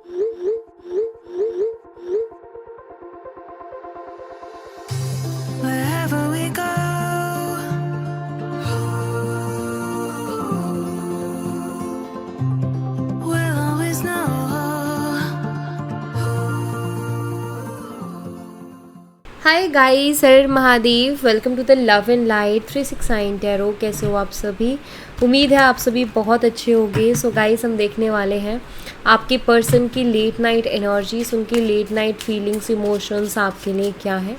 Wherever we go, we'll always know. Hi guys, Har Mahadev. Welcome to the love and light 369 tarot. कैसे हो आप सभी? उम्मीद है आप सभी बहुत अच्छे होंगे। सो गाइस, हम देखने वाले हैं आपके पर्सन की लेट नाइट एनर्जीज, उनकी लेट नाइट फीलिंग्स, इमोशंस आपके लिए क्या है,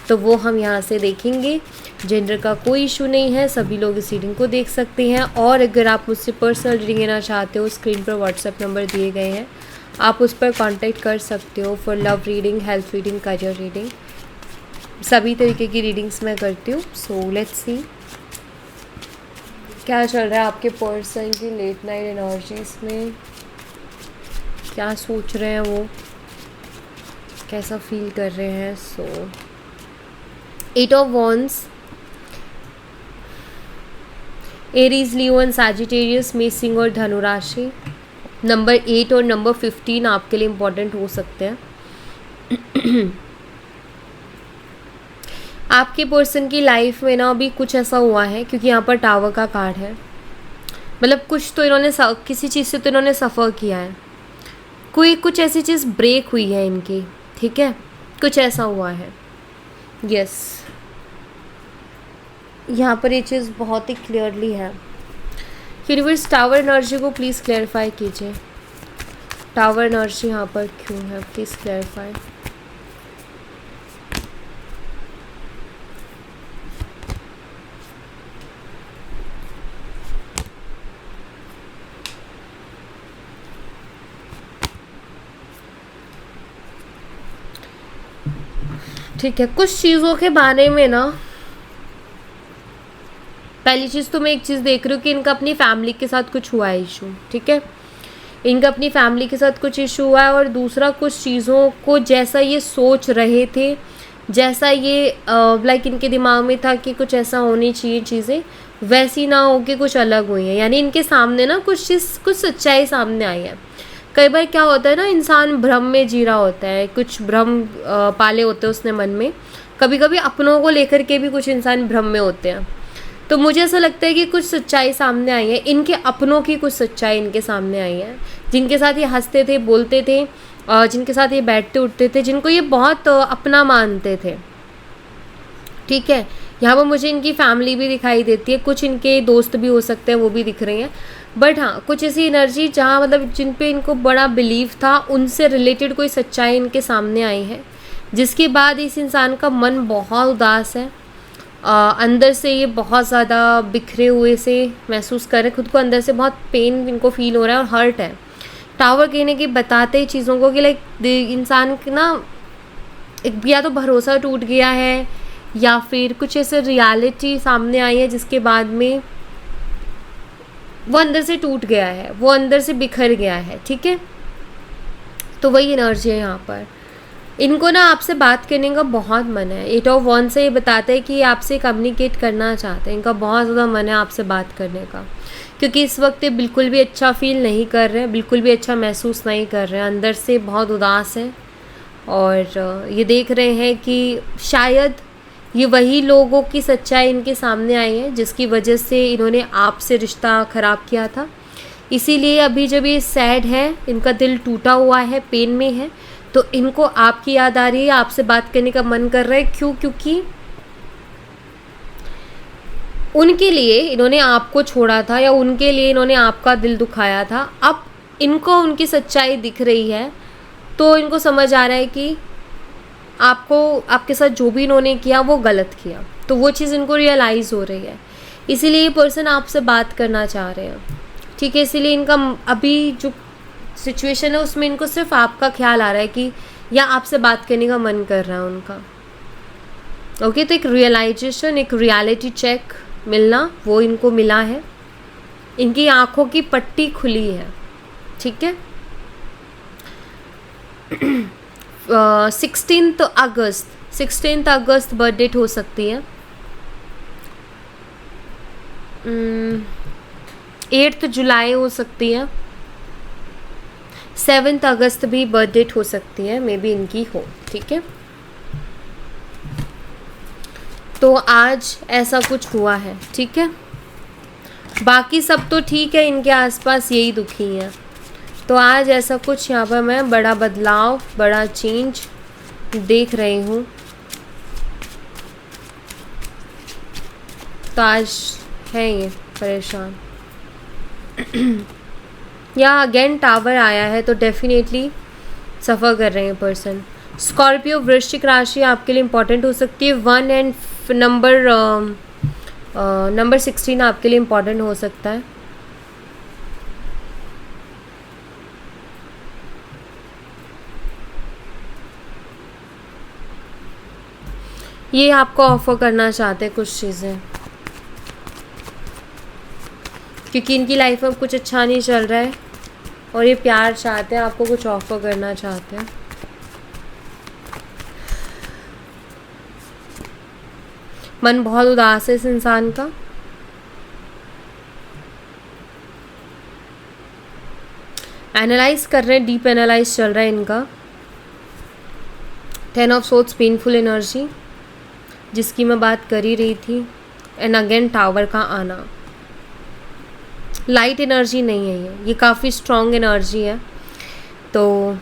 तो वो हम यहाँ से देखेंगे। जेंडर का कोई इशू नहीं है, सभी लोग इस रीडिंग को देख सकते हैं। और अगर आप मुझसे पर्सनल रीडिंग लेना चाहते हो, स्क्रीन पर व्हाट्सएप नंबर दिए गए हैं, आप उस पर कॉन्टैक्ट कर सकते हो for love reading, health reading, career reading. सभी तरीके की रीडिंग्स मैं करती हूँ। सो लेट्स सी क्या चल रहा है आपके पर्सन की लेट नाइट एनर्जीज में, क्या सोच रहे हैं वो, कैसा फील कर रहे हैं। So 8 of wands, Aries, Leo and Sagittarius, मेषिंग और धनु राशि। नंबर 8 और नंबर 15 आपके लिए इम्पोर्टेंट हो सकते हैं। आपके पर्सन की लाइफ में ना अभी कुछ ऐसा हुआ है, क्योंकि यहाँ पर टावर का कार्ड है, मतलब कुछ तो इन्होंने किसी चीज़ से तो इन्होंने सफ़र किया है, कोई कुछ ऐसी चीज़ ब्रेक हुई है इनकी, ठीक है, कुछ ऐसा हुआ है। यस, यहाँ पर ये चीज़ बहुत ही क्लियरली है। यूनिवर्स टावर एनर्जी को प्लीज़ क्लैरिफाई कीजिए। टावर एनर्जी यहाँ पर क्यों है, प्लीज़ क्लैरिफाई। ठीक है, कुछ चीज़ों के बारे में ना, पहली चीज़ तो मैं एक चीज़ देख रही हूँ कि इनका अपनी फैमिली के साथ कुछ हुआ है इशू, ठीक है, इनका अपनी फैमिली के साथ कुछ इशू हुआ है। और दूसरा, कुछ चीज़ों को जैसा ये सोच रहे थे, जैसा ये लाइक इनके दिमाग में था कि कुछ ऐसा होनी चाहिए, चीज़ें वैसी ना हो के कुछ अलग हुई हैं। यानी इनके सामने ना कुछ सच्चाई सामने आई है। कई बार क्या होता है ना, इंसान भ्रम में जी रहा होता है, कुछ भ्रम पाले होते हैं उसने मन में। कभी कभी अपनों को लेकर के भी कुछ इंसान भ्रम में होते हैं। तो मुझे ऐसा लगता है कि कुछ सच्चाई सामने आई है, इनके अपनों की कुछ सच्चाई इनके सामने आई है, जिनके साथ ये हंसते थे, बोलते थे, जिनके साथ ये बैठते उठते थे, जिनको ये बहुत अपना मानते थे, ठीक है। यहाँ पर मुझे इनकी फैमिली भी दिखाई देती है, कुछ इनके दोस्त भी हो सकते हैं, वो भी दिख रहे हैं। बट हाँ, कुछ ऐसी एनर्जी जहाँ मतलब जिन पे इनको बड़ा बिलीव था, उनसे रिलेटेड कोई सच्चाई इनके सामने आई है, जिसके बाद इस इंसान का मन बहुत उदास है। अंदर से ये बहुत ज़्यादा बिखरे हुए से महसूस कर रहे हैं खुद को, अंदर से बहुत पेन इनको फील हो रहा है और हर्ट है। टावर कहने की बताते ही चीज़ों को कि लाइक इंसान ना एक या तो भरोसा टूट गया है, या फिर कुछ ऐसे रियलिटी सामने आई है जिसके बाद में वो अंदर से टूट गया है, वो अंदर से बिखर गया है, ठीक है। तो वही एनर्जी है यहाँ पर। इनको ना आपसे बात करने का बहुत मन है। 8 ऑफ वॉन्ड्स से ये बताता है कि ये आपसे कम्युनिकेट करना चाहते हैं, इनका बहुत ज़्यादा मन है आपसे बात करने का, क्योंकि इस वक्त ये बिल्कुल भी अच्छा फील नहीं कर रहे हैं, बिल्कुल भी अच्छा महसूस नहीं कर रहे हैं, अंदर से बहुत उदास है। और ये देख रहे हैं कि शायद ये वही लोगों की सच्चाई इनके सामने आई है जिसकी वजह से इन्होंने आपसे रिश्ता ख़राब किया था। इसीलिए अभी जब ये सैड है, इनका दिल टूटा हुआ है, पेन में है, तो इनको आपकी याद आ रही है, आपसे बात करने का मन कर रहा है। क्यों? क्योंकि उनके लिए इन्होंने आपको छोड़ा था, या उनके लिए इन्होंने आपका दिल दुखाया था। अब इनको उनकी सच्चाई दिख रही है, तो इनको समझ आ रहा है कि आपको, आपके साथ जो भी इन्होंने किया वो गलत किया, तो वो चीज़ इनको रियलाइज़ हो रही है। इसीलिए ये पर्सन आपसे बात करना चाह रहे हैं, ठीक है। इसीलिए इनका अभी जो सिचुएशन है उसमें इनको सिर्फ आपका ख्याल आ रहा है कि, या आपसे बात करने का मन कर रहा है उनका। ओके, तो एक रियलाइजेशन, एक रियलिटी चेक मिलना, वो इनको मिला है। इनकी आंखों की पट्टी खुली है, ठीक है। 16 अगस्त बर्थ डेट हो सकती है। 8 जुलाई हो सकती है, 7 अगस्त भी बर्थ डेट हो सकती है, मे बी इनकी हो, ठीक है। तो आज ऐसा कुछ हुआ है, ठीक है। बाकी सब तो ठीक है, इनके आसपास यही दुखी हैं। तो आज ऐसा कुछ यहाँ पर मैं बड़ा बदलाव, बड़ा चेंज देख रही हूँ। तो आज है ये परेशान या अगेन टावर आया है, तो डेफिनेटली सफ़र कर रहे हैं पर्सन। स्कॉर्पियो वृश्चिक राशि आपके लिए इम्पॉर्टेंट हो सकती है। 1 एंड नंबर 16 आपके लिए इम्पॉर्टेंट हो सकता है। ये आपको ऑफर करना चाहते हैं कुछ चीज़ें, क्योंकि इनकी लाइफ में कुछ अच्छा नहीं चल रहा है और ये प्यार चाहते हैं, आपको कुछ ऑफर करना चाहते हैं। मन बहुत उदास है इस इंसान का। एनालाइज कर रहे हैं, डीप एनालाइज चल रहा है इनका। 10 ऑफ सोर्ड्स पेनफुल एनर्जी जिसकी मैं बात कर ही रही थी। एंड अगेन टावर का आना। लाइट एनर्जी नहीं है ये काफ़ी स्ट्रॉन्ग एनर्जी है। तो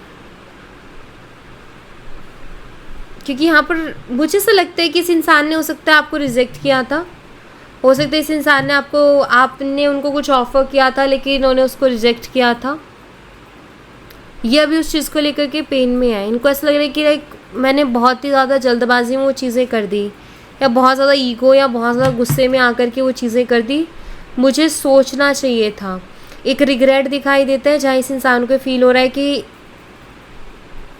क्योंकि यहाँ पर मुझे ऐसा लगता है कि इस इंसान ने हो सकता है आपको रिजेक्ट किया था, हो सकता है इस इंसान ने आपने उनको कुछ ऑफ़र किया था लेकिन इन्होंने उसको रिजेक्ट किया था। ये अभी उस चीज़ को लेकर के पेन में है। इनको ऐसा लग रहा है कि लाइक मैंने बहुत ही ज़्यादा जल्दबाजी में वो चीज़ें कर दी, या बहुत ज़्यादा ईगो या बहुत ज़्यादा गुस्से में आकर के वो चीज़ें कर दी। मुझे सोचना चाहिए था। एक रिग्रेट दिखाई देता है जहाँ इस इंसान को फील हो रहा है कि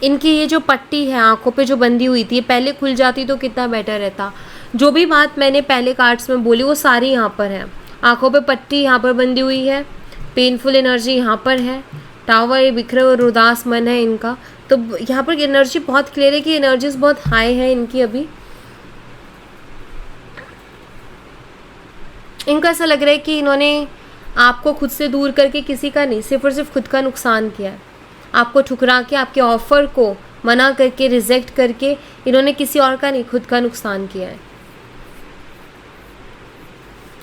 इनकी ये जो पट्टी है आंखों पे जो बंधी हुई थी, ये पहले खुल जाती तो कितना बेटर रहता। जो भी बात मैंने पहले कार्ड्स में बोली वो सारी यहाँ पर है। आंखों पे पट्टी यहाँ पर बंधी हुई है, पेनफुल एनर्जी यहाँ पर है, टावर, ये बिखरे और उदास मन है इनका। तो यहाँ पर एनर्जी बहुत क्लियर है कि एनर्जीज बहुत हाई है इनकी अभी। इनको ऐसा लग रहा है कि इन्होंने आपको खुद से दूर करके किसी का नहीं, सिर्फ और सिर्फ खुद का नुकसान किया है। आपको ठुकरा के, आपके ऑफ़र को मना करके, रिजेक्ट करके इन्होंने किसी और का नहीं, खुद का नुकसान किया है।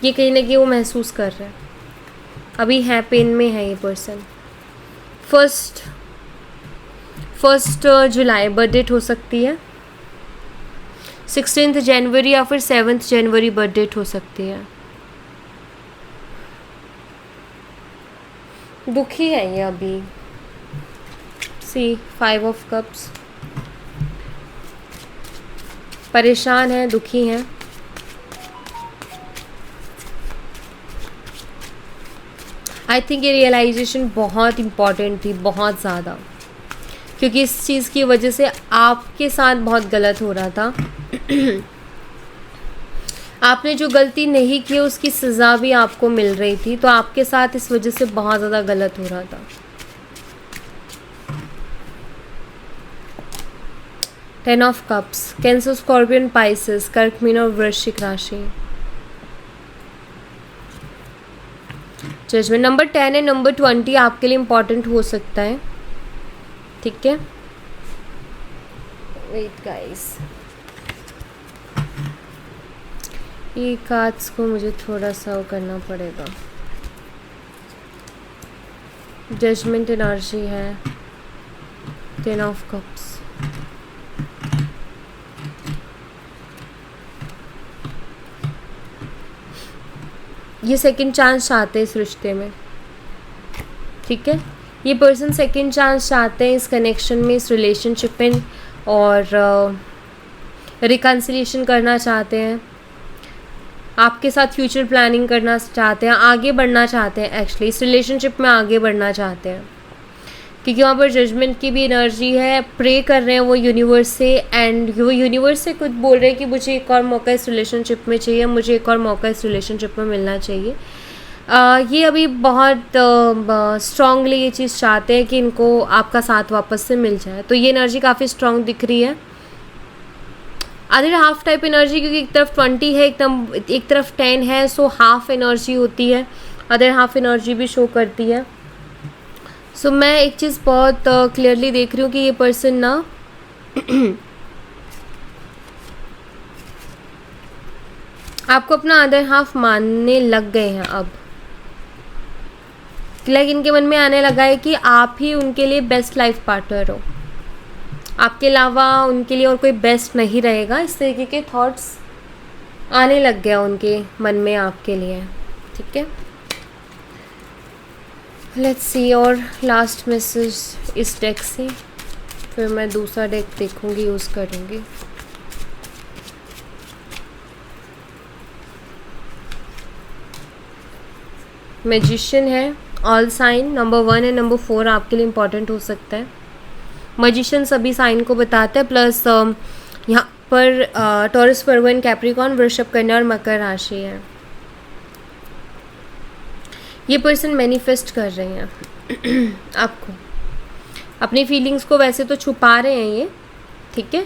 ये कहीं ना कहीं वो महसूस कर रहे हैं। अभी है पेन में है ये पर्सन। फर्स्ट जुलाई बर्थ डेट हो सकती है। 16 जनवरी या फिर 7 जनवरी बर्थ डेट हो सकती है। दुखी है ये अभी। सी 5 ऑफ कप्स, परेशान है, दुखी हैं। आई थिंक ये रियलाइजेशन बहुत इम्पॉर्टेंट थी, बहुत ज़्यादा, क्योंकि इस चीज़ की वजह से आपके साथ बहुत गलत हो रहा था। आपने जो गलती नहीं की उसकी सज़ा भी आपको मिल रही थी, तो आपके साथ इस वजह से बहुत ज़्यादा गलत हो रहा था। Ten of cups, cancer, scorpion, Pisces, कर्क, मीन और वृश्चिक राशि। जजमेंट। नंबर 10 है, नंबर 20 आपके लिए इम्पॉर्टेंट हो सकता है, ठीक है। वेट गाइस, ये कार्ड्स को मुझे थोड़ा सा करना पड़ेगा। जजमेंट एनर्जी है, 10 ऑफ कप्स। ये सेकंड चांस चाहते हैं इस रिश्ते में, ठीक है। ये पर्सन सेकंड चांस चाहते हैं इस कनेक्शन में, इस रिलेशनशिप में, और रिकन्सिलिएशन करना चाहते हैं। आपके साथ फ्यूचर प्लानिंग करना चाहते हैं, आगे बढ़ना चाहते हैं। एक्चुअली इस रिलेशनशिप में आगे बढ़ना चाहते हैं, क्योंकि वहाँ पर जजमेंट की भी एनर्जी है। प्रे कर रहे हैं वो यूनिवर्स से, एंड वो यूनिवर्स से कुछ बोल रहे हैं कि मुझे एक और मौका इस रिलेशनशिप में चाहिए, मुझे एक और मौका इस रिलेशनशिप में मिलना चाहिए। ये अभी बहुत स्ट्रांगली ये चीज़ चाहते हैं कि इनको आपका साथ वापस से मिल जाए। तो ये एनर्जी काफ़ी स्ट्रांग दिख रही है। अदर हाफ टाइप एनर्जी, क्योंकि एक तरफ 20 है, एक तरफ 10 है, सो हाफ एनर्जी होती है। अदर हाफ एनर्जी भी शो करती है। सो मैं एक चीज़ बहुत क्लियरली देख रही हूँ कि ये पर्सन ना आपको अपना अदर हाफ मानने लग गए हैं अब। लाइक इनके मन में आने लगा है कि आप ही उनके लिए बेस्ट लाइफ पार्टनर हो, आपके अलावा उनके लिए और कोई बेस्ट नहीं रहेगा। इस तरीके के थॉट्स आने लग गया उनके मन में आपके लिए, ठीक है। लेट्स सी और लास्ट मैसेज इस डेक से, फिर मैं दूसरा डेक देखूंगी, यूज़ करूंगी। मैजिशियन है, all sign number 1 and number 4 आपके लिए इम्पॉर्टेंट हो सकता है। मैजिशियन सभी साइन को बताता है, प्लस यहाँ पर टॉरस, वर्गो एंड कैप्रिकॉर्न, वृषभ, कन्या और मकर राशि है। ये पर्सन मैनिफेस्ट कर रहे हैं आपको, अपनी फीलिंग्स को वैसे तो छुपा रहे हैं ये, ठीक है,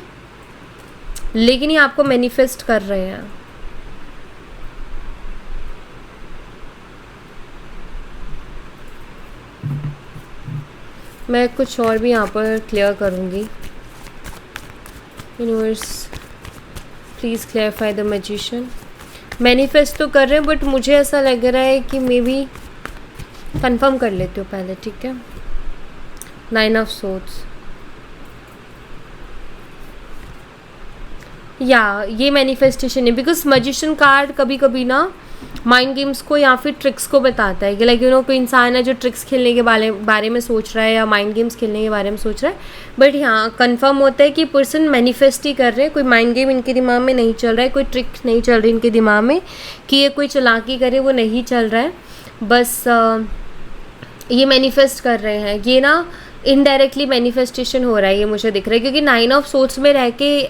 लेकिन ये आपको मैनिफेस्ट कर रहे हैं। मैं कुछ और भी यहाँ पर क्लियर करूँगी। Universe please clarify the magician. Manifest तो कर रहे हैं, बट मुझे ऐसा लग रहा है कि मे बी कंफर्म कर लेते हो पहले, ठीक है। 9 ऑफ सोर्ड्स, या ये मैनिफेस्टेशन है, बिकॉज मैजिशियन कार्ड कभी कभी ना माइंड गेम्स को या फिर ट्रिक्स को बताता है कि लाइक कोई इंसान है जो ट्रिक्स खेलने के बारे में सोच रहा है या माइंड गेम्स खेलने के बारे में सोच रहा है, बट यहाँ कंफर्म होता है कि पर्सन मैनिफेस्ट ही कर रहे हैं। कोई माइंड गेम इनके दिमाग में नहीं चल रहा है, कोई ट्रिक नहीं चल रही इनके दिमाग में कि ये कोई चालाकी करे, वो नहीं चल रहा है। बस ये मैनिफेस्ट कर रहे हैं। ये ना इनडायरेक्टली मैनिफेस्टेशन हो रहा है, ये मुझे दिख रहा है, क्योंकि 9 ऑफ सोर्ड्स में रह के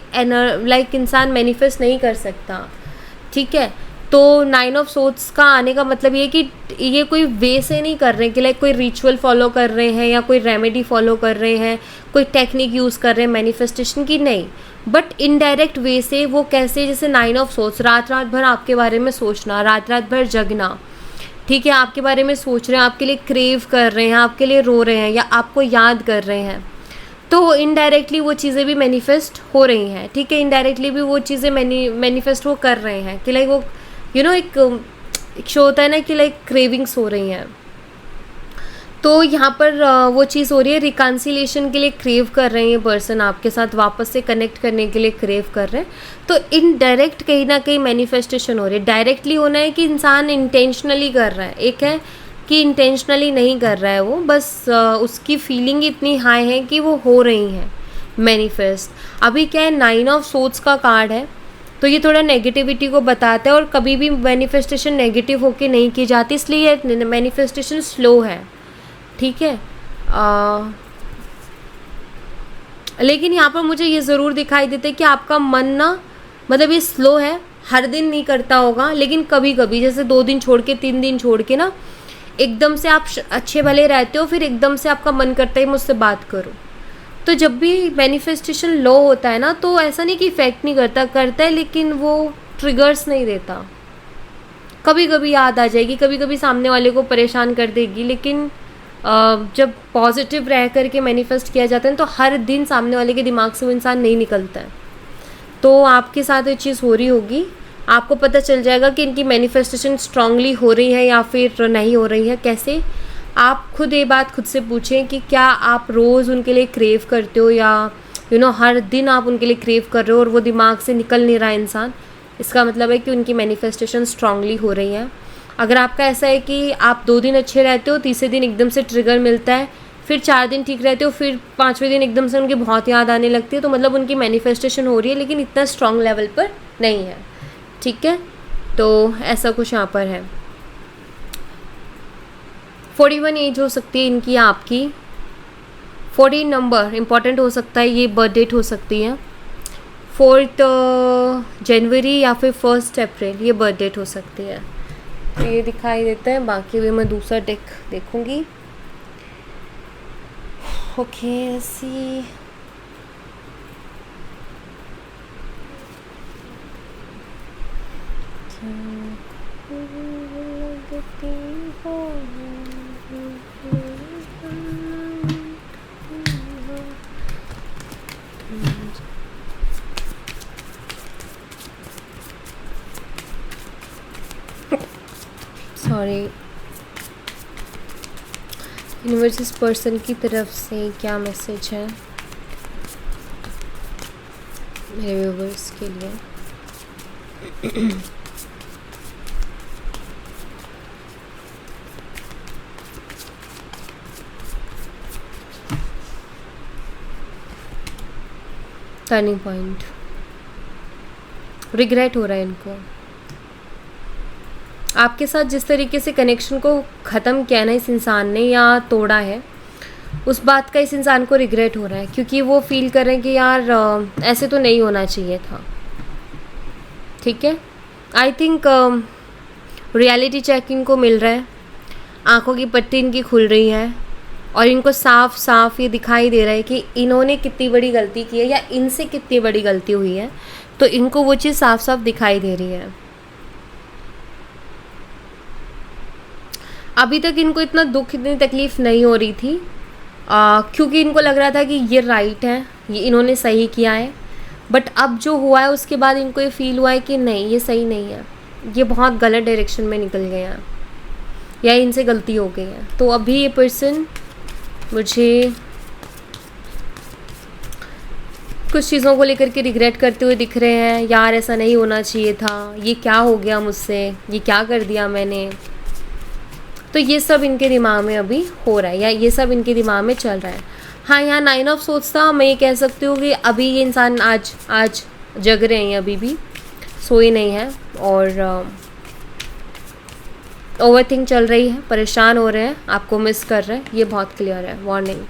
लाइक इंसान मैनिफेस्ट नहीं कर सकता, ठीक है। तो 9 ऑफ सोर्ड्स का आने का मतलब ये कि ये कोई वे से नहीं कर रहे हैं कि लाइक कोई रिचुअल फॉलो कर रहे हैं या कोई रेमेडी फॉलो कर रहे हैं, कोई टेक्निक यूज़ कर रहे हैं मैनिफेस्टेशन की, नहीं, बट इनडायरेक्ट वे से वो कैसे, जैसे 9 ऑफ सोर्ड्स, रात रात भर आपके बारे में सोचना, रात रात भर जगना, ठीक है, आपके बारे में सोच रहे हैं, आपके लिए क्रेव कर रहे हैं, आपके लिए रो रहे हैं या आपको याद कर रहे हैं, तो इनडायरेक्टली वो चीज़ें भी मैनिफेस्ट हो रही हैं, ठीक है। इनडायरेक्टली भी वो चीज़ें मैनिफेस्ट वो कर रहे हैं कि लाइक वो एक शो होता है ना कि लाइक क्रेविंग्स हो रही हैं, तो यहाँ पर वो चीज़ हो रही है, रिकन्सिलेशन के लिए क्रेव कर रहे हैं ये पर्सन, आपके साथ वापस से कनेक्ट करने के लिए क्रेव कर रहे हैं। तो इनडायरेक्ट कहीं ना कहीं मैनिफेस्टेशन हो रही है। डायरेक्टली होना है कि इंसान इंटेंशनली कर रहा है, एक है कि इंटेंशनली नहीं कर रहा है वो, बस उसकी फीलिंग इतनी हाई है कि वो हो रही हैं मैनिफेस्ट। अभी क्या है, 9 ऑफ सोर्ड्स का कार्ड है, तो ये थोड़ा नेगेटिविटी को बताता है, और कभी भी मैनिफेस्टेशन नेगेटिव होके नहीं की जाती, इसलिए ये मैनिफेस्टेशन स्लो है, ठीक है। लेकिन यहाँ पर मुझे ये ज़रूर दिखाई देता है कि आपका मन ना, मतलब ये स्लो है, हर दिन नहीं करता होगा, लेकिन कभी कभी जैसे 2 दिन छोड़ के 3 दिन छोड़ के ना एकदम से आप अच्छे भले रहते हो, फिर एकदम से आपका मन करता है मुझसे बात करो। तो जब भी मैनिफेस्टेशन लो होता है ना, तो ऐसा नहीं कि इफेक्ट नहीं करता है, लेकिन वो ट्रिगर्स नहीं देता। कभी कभी याद आ जाएगी, कभी कभी सामने वाले को परेशान कर देगी, लेकिन जब पॉजिटिव रह करके मैनिफेस्ट किया जाता है तो हर दिन सामने वाले के दिमाग से वो इंसान नहीं निकलता है। तो आपके साथ ये चीज़ हो रही होगी, आपको पता चल जाएगा कि इनकी मैनिफेस्टेशन स्ट्रांगली हो रही है या फिर नहीं हो रही है। कैसे, आप खुद ये बात खुद से पूछें कि क्या आप रोज़ उनके लिए क्रेव करते हो, या हर दिन आप उनके लिए क्रेव कर रहे हो और वो दिमाग से निकल नहीं रहा इंसान, इसका मतलब है कि उनकी मैनिफेस्टेशन स्ट्रांगली हो रही है। अगर आपका ऐसा है कि आप 2 दिन अच्छे रहते हो, तीसरे दिन एकदम से ट्रिगर मिलता है, फिर 4 दिन ठीक रहते हो, फिर 5वें दिन एकदम से उनकी बहुत याद आने लगती है, तो मतलब उनकी मैनिफेस्टेशन हो रही है, लेकिन इतना स्ट्रांग लेवल पर नहीं है, ठीक है। तो ऐसा कुछ यहाँ पर है। 41 एज हो सकती है इनकी, आपकी 14 नंबर इम्पॉर्टेंट हो सकता है, ये बर्थ डेट हो सकती है, 4 जनवरी या फिर 1 अप्रैल, ये बर्थ डेट हो सकती है। तो ये दिखाई देता है, बाकी भी मैं दूसरा डेक देखूंगी। ओके, सी सॉरी, यूनिवर्स इस पर्सन की तरफ से क्या मैसेज है मेरे व्यूवर्स के लिए? टर्निंग पॉइंट, रिग्रेट हो रहा है इनको। आपके साथ जिस तरीके से कनेक्शन को ख़त्म किया ना इस इंसान ने या तोड़ा है, उस बात का इस इंसान को रिग्रेट हो रहा है, क्योंकि वो फील कर रहे हैं कि यार ऐसे तो नहीं होना चाहिए था। ठीक है, आई थिंक रियलिटी चेक इनको मिल रहा है, आंखों की पट्टी इनकी खुल रही है और इनको साफ साफ ये दिखाई दे रहा है कि इन्होंने कितनी बड़ी गलती की है या इनसे कितनी बड़ी गलती हुई है, तो इनको वो चीज़ साफ साफ दिखाई दे रही है। अभी तक इनको इतना दुख, इतनी तकलीफ़ नहीं हो रही थी, क्योंकि इनको लग रहा था कि ये राइट है, ये इन्होंने सही किया है। बट अब जो हुआ है उसके बाद इनको ये फील हुआ है कि नहीं, ये सही नहीं है, ये बहुत गलत डायरेक्शन में निकल गए हैं या इनसे गलती हो गई है। तो अभी ये पर्सन मुझे कुछ चीज़ों को लेकर के रिग्रेट करते हुए दिख रहे हैं। यार ऐसा नहीं होना चाहिए था, ये क्या हो गया मुझसे, ये क्या कर दिया मैंने। तो ये सब इनके दिमाग में अभी हो रहा है या ये सब इनके दिमाग में चल रहा है। हाँ, यहाँ 9 ऑफ सोर्ड्स था, मैं ये कह सकती हूँ कि अभी ये इंसान आज जग रहे हैं, अभी भी सोए नहीं हैं और ओवरथिंक चल रही है, परेशान हो रहे हैं, आपको मिस कर रहे हैं, ये बहुत क्लियर है। वार्निंग,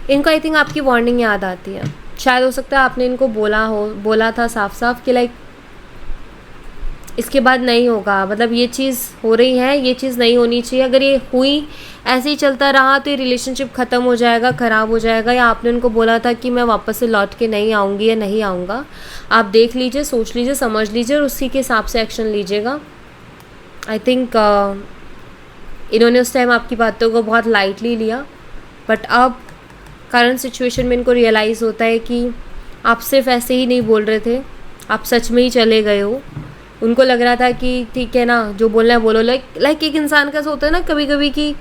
इनको आई थिंक आपकी वार्निंग याद आती है। शायद हो सकता है आपने इनको बोला था साफ साफ कि लाइक इसके बाद नहीं होगा, मतलब ये चीज़ हो रही है, ये चीज़ नहीं होनी चाहिए, अगर ये हुई, ऐसे ही चलता रहा तो ये रिलेशनशिप ख़त्म हो जाएगा, ख़राब हो जाएगा। या आपने उनको बोला था कि मैं वापस से लौट के नहीं आऊँगी या नहीं आऊँगा। आप देख लीजिए, सोच लीजिए, समझ लीजिए और उसी के हिसाब से एक्शन लीजिएगा। आई थिंक इन्होंने उस टाइम आपकी बातों को बहुत लाइटली लिया, बट अब करंट सिचुएशन में इनको रियलाइज़ होता है कि आप सिर्फ ऐसे ही नहीं बोल रहे थे, आप सच में ही चले गए हो। उनको लग रहा था कि ठीक है ना, जो बोलना है बोलो। लाइक एक इंसान का ऐसा होता है ना कभी कभी कि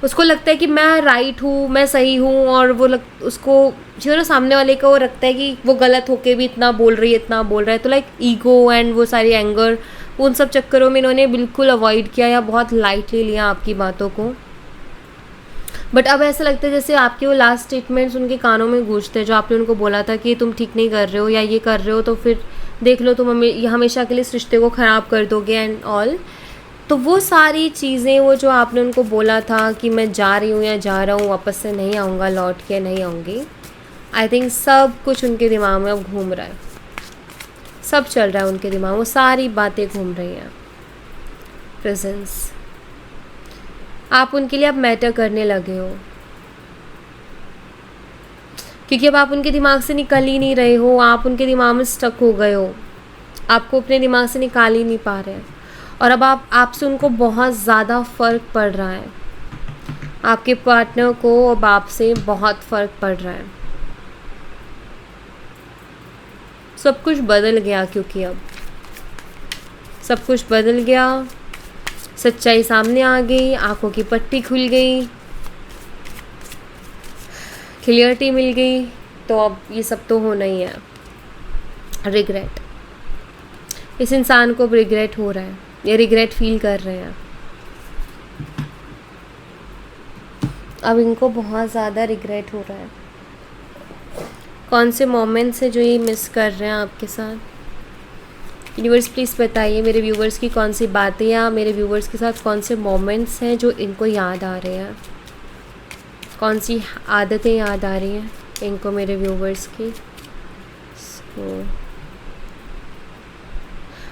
उसको लगता है कि मैं राइट हूँ, मैं सही हूँ, और वो उसको जो ना सामने वाले का वो रखता है कि वो गलत होके भी इतना बोल रही है, इतना बोल रहा है। तो लाइक ईगो एंड वो सारी एंगर, उन सब चक्करों में इन्होंने बिल्कुल अवॉइड किया या बहुत लाइटली लिया आपकी बातों को। बट अब ऐसा लगता है जैसे आपके वो लास्ट स्टेटमेंट्स उनके कानों में गूंजते हैं, जो आपने उनको बोला था कि तुम ठीक नहीं कर रहे हो या ये कर रहे हो तो फिर देख लो, तुम हमेशा के लिए इस रिश्ते को ख़राब कर दोगे एंड ऑल। तो वो सारी चीज़ें, वो जो आपने उनको बोला था कि मैं जा रही हूँ या जा रहा हूँ, वापस से नहीं आऊँगा, लौट के नहीं आऊँगी, आई थिंक सब कुछ उनके दिमाग में अब घूम रहा है, सब चल रहा है उनके दिमाग में, वो सारी बातें घूम रही हैं। प्रेजेंस, आप उनके लिए अब मैटर करने लगे हो, क्योंकि अब आप उनके दिमाग से निकल ही नहीं रहे हो, आप उनके दिमाग में स्टक हो गए हो, आपको अपने दिमाग से निकाल ही नहीं पा रहे हैं। और अब आपसे उनको बहुत ज़्यादा फ़र्क पड़ रहा है, आपके पार्टनर को अब आपसे बहुत फ़र्क पड़ रहा है। सब कुछ बदल गया, क्योंकि अब सब कुछ बदल गया, सच्चाई सामने आ गई, आंखों की पट्टी खुल गई, क्लियरिटी मिल गई। तो अब ये सब तो होना ही है। रिग्रेट, इस इंसान को अब रिग्रेट हो रहा है, ये रिग्रेट फील कर रहे हैं। अब इनको बहुत ज़्यादा रिग्रेट हो रहा है। कौन से मोमेंट्स हैं जो ये मिस कर रहे हैं आपके साथ? यूनिवर्स प्लीज़ बताइए मेरे व्यूवर्स की कौन सी बातें या मेरे व्यूवर्स के साथ कौन से मोमेंट्स हैं जो इनको याद आ रहे हैं, कौन सी आदतें याद आ रही हैं इनको मेरे व्यूवर्स की।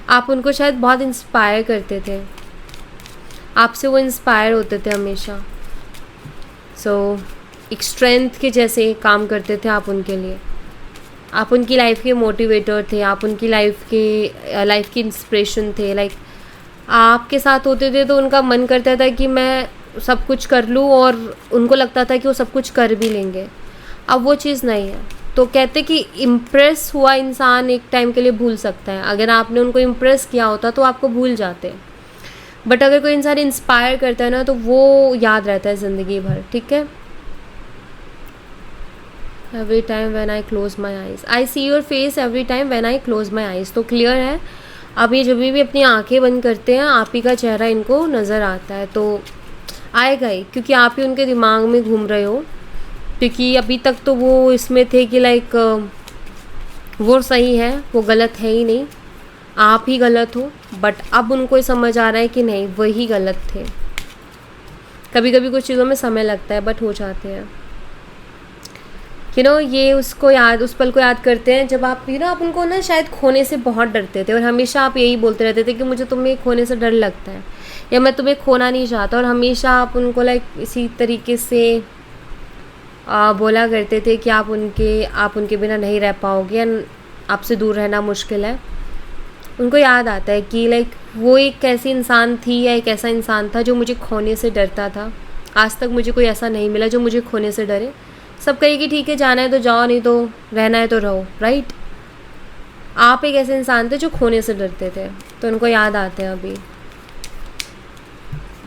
आप उनको शायद बहुत इंस्पायर करते थे, आपसे वो इंस्पायर होते थे हमेशा। एक स्ट्रेंथ के जैसे काम करते थे आप उनके लिए, आप उनकी लाइफ के मोटिवेटर थे, आप उनकी लाइफ की इंस्पिरेशन थे। लाइक आपके साथ होते थे तो उनका मन करता था कि मैं सब कुछ कर लूँ, और उनको लगता था कि वो सब कुछ कर भी लेंगे। अब वो चीज़ नहीं है। तो कहते कि इम्प्रेस हुआ इंसान एक टाइम के लिए भूल सकता है, अगर आपने उनको इम्प्रेस किया होता तो आपको भूल जाते। बट अगर कोई इंसान इंस्पायर करता है ना तो वो याद रहता है ज़िंदगी भर, ठीक है। Every time when I close my eyes, I see your face every time when I close my eyes. तो क्लियर है, अब ये जब भी अपनी आंखें बंद करते हैं आप ही का चेहरा इनको नज़र आता है। तो आएगा ही, क्योंकि आप ही उनके दिमाग में घूम रहे हो, क्योंकि अभी तक तो वो इसमें थे कि लाइक वो सही है, वो गलत है ही नहीं, आप ही गलत हो। बट अब उनको ये समझ आ रहा है कि नहीं, वही गलत थे। कभी कभी कुछ चीज़ों में समय लगता है बट हो जाते हैं। ये उसको याद, उस पल को याद करते हैं जब आप आप उनको ना शायद खोने से बहुत डरते थे, और हमेशा आप यही बोलते रहते थे कि मुझे तुम्हें खोने से डर लगता है, या मैं तुम्हें खोना नहीं चाहता। और हमेशा आप उनको लाइक इसी तरीके से बोला करते थे कि आप उनके बिना नहीं रह पाओगे, आपसे दूर रहना मुश्किल है। उनको याद आता है कि लाइक वो एक ऐसी इंसान थी या एक ऐसा इंसान था जो मुझे खोने से डरता था। आज तक मुझे कोई ऐसा नहीं मिला जो मुझे खोने से डरे। सब कहे कि ठीक है, जाना है तो जाओ, नहीं तो रहना है तो रहो, राइट। आप एक ऐसे इंसान थे जो खोने से डरते थे, तो उनको याद आते हैं अभी,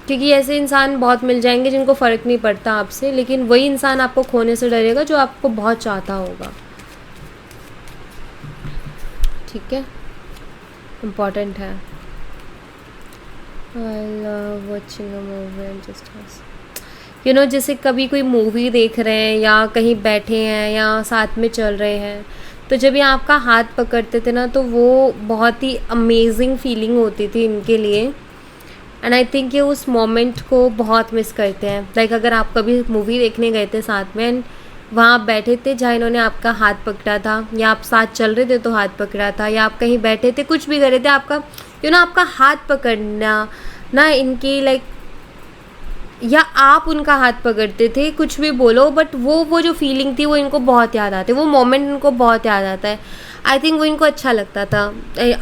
क्योंकि ऐसे इंसान बहुत मिल जाएंगे जिनको फ़र्क नहीं पड़ता आपसे, लेकिन वही इंसान आपको खोने से डरेगा जो आपको बहुत चाहता होगा, ठीक है। इम्पॉर्टेंट है। I love watching a movie and just जैसे कभी कोई मूवी देख रहे हैं या कहीं बैठे हैं या साथ में चल रहे हैं, तो जब ये आपका हाथ पकड़ते थे ना तो वो बहुत ही अमेजिंग फीलिंग होती थी इनके लिए। एंड आई थिंक ये उस मोमेंट को बहुत मिस करते हैं। लाइक अगर आप कभी मूवी देखने गए थे साथ में एंड वहाँ आप बैठे थे जहाँ इन्होंने आपका हाथ पकड़ा था, या आप साथ चल रहे थे तो हाथ पकड़ा था, या आप कहीं बैठे थे कुछ भी कर रहे थे, आपका आपका हाथ पकड़ना ना इनकी लाइक, या आप उनका हाथ पकड़ते थे, कुछ भी बोलो, बट वो जो फीलिंग थी वो इनको बहुत याद आती है, वो मोमेंट इनको बहुत याद आता है। आई थिंक वो इनको अच्छा लगता था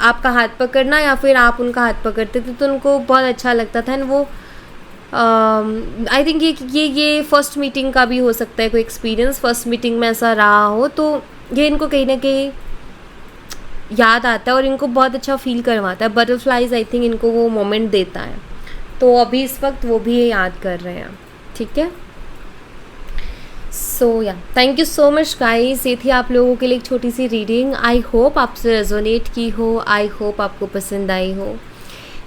आपका हाथ पकड़ना, या फिर आप उनका हाथ पकड़ते थे तो उनको बहुत अच्छा लगता था। एंड वो आई थिंक ये फर्स्ट मीटिंग का भी हो सकता है कोई एक्सपीरियंस, फर्स्ट मीटिंग में ऐसा रहा हो, तो ये इनको कहीं ना कहीं याद आता है और इनको बहुत अच्छा फील करवाता है। बटरफ्लाइज आई थिंक इनको वो मोमेंट देता है, तो अभी इस वक्त वो भी ये याद कर रहे हैं, ठीक है। सो या thank you so much guys, ये थी आप लोगों के लिए एक छोटी सी रीडिंग। आई होप आपसे रेजोनेट की हो, आई होप आपको पसंद आई हो।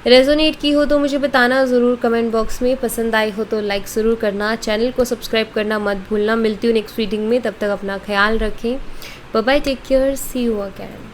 रेजोनेट की हो तो मुझे बताना ज़रूर कमेंट बॉक्स में, पसंद आई हो तो लाइक ज़रूर करना, चैनल को सब्सक्राइब करना मत भूलना। मिलती हूँ नेक्स्ट रीडिंग में, तब तक अपना ख्याल रखें। Bye bye, take care, see you again.